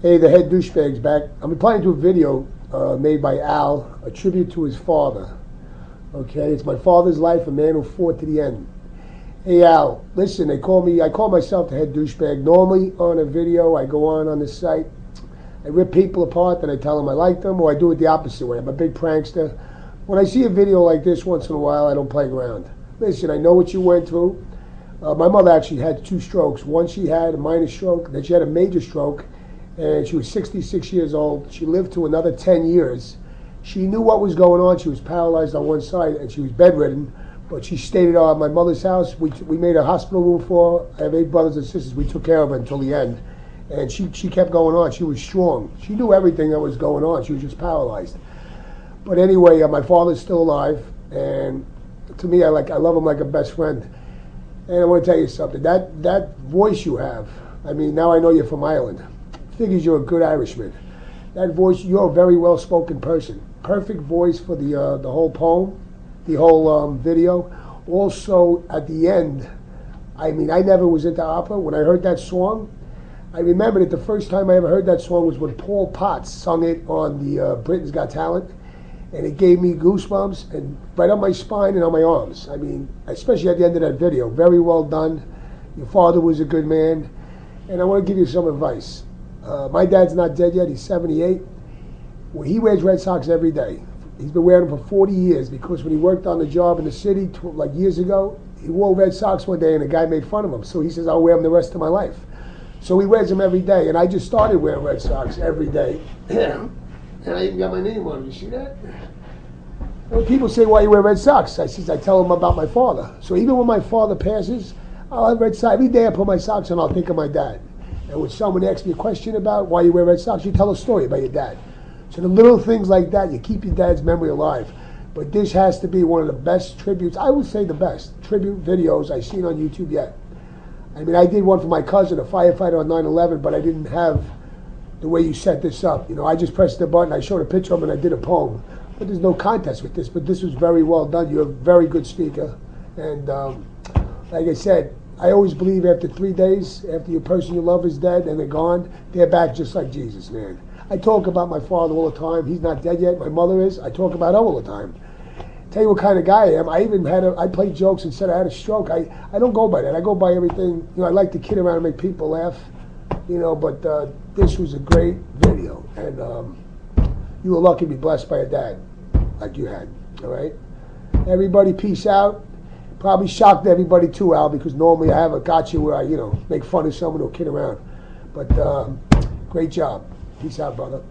Hey, the head douchebag's back. I'm replying to a video made by Al, a tribute to his father. Okay, it's my father's life, a man who fought to the end. Hey Al, listen, I call myself the head douchebag. Normally on a video, I go on the site, I rip people apart, then I tell them I like them, or I do it the opposite way. I'm a big prankster. When I see a video like this once in a while, I don't play around. Listen, I know what you went through. My mother actually had 2 strokes. One, she had a minor stroke, then she had a major stroke, and she was 66 years old. She lived to another 10 years. She knew what was going on. She was paralyzed on one side, and she was bedridden, but she stayed at my mother's house. We made a hospital room for her. I have 8 brothers and sisters. We took care of her until the end, and she kept going on. She was strong. She knew everything that was going on. She was just paralyzed. But anyway, my father's still alive, and to me, I love him like a best friend. And I want to tell you something. That voice you have, I mean, now I know you're from Ireland. Figures you're a good Irishman. That voice, you're a very well-spoken person. Perfect voice for the whole poem, the whole video. Also, at the end, I mean, I never was into opera. When I heard that song, I remember that the first time I ever heard that song was when Paul Potts sung it on the Britain's Got Talent. And it gave me goosebumps and right on my spine and on my arms. I mean, especially at the end of that video. Very well done. Your father was a good man. And I want to give you some advice. My dad's not dead yet. He's 78. Well, he wears Red Sox every day. He's been wearing them for 40 years because when he worked on the job in the city like years ago, he wore Red Sox one day and a guy made fun of him. So he says, I'll wear them the rest of my life. So he wears them every day. And I just started wearing Red Sox every day. And I even got my name on them. You see that? When people say, why you wear Red Sox? I tell them about my father. So even when my father passes, I'll have Red Sox. Every day I put my socks on, I'll think of my dad. And when someone asks me a question about why you wear Red Sox, you tell a story about your dad. So the little things like that, you keep your dad's memory alive. But this has to be one of the best tributes, I would say the best, tribute videos I've seen on YouTube yet. I mean, I did one for my cousin, a firefighter on 9/11, but I didn't have the way you set this up. You know, I just pressed the button, I showed a picture of him, and I did a poem. But there's no contest with this, but this was very well done. You're a very good speaker. And like I said, I always believe after 3 days, after your person you love is dead and they're gone, they're back just like Jesus, man. I talk about my father all the time. He's not dead yet. My mother is. I talk about her all the time. Tell you what kind of guy I am. I played jokes and said I had a stroke. I don't go by that. I go by everything. You know, I like to kid around and make people laugh. You know, but this was a great video, and you were lucky to be blessed by a dad like you had. All right, everybody, peace out. Probably shocked everybody too, Al, because normally I have a gotcha where I, make fun of someone or kid around. But great job. Peace out, brother.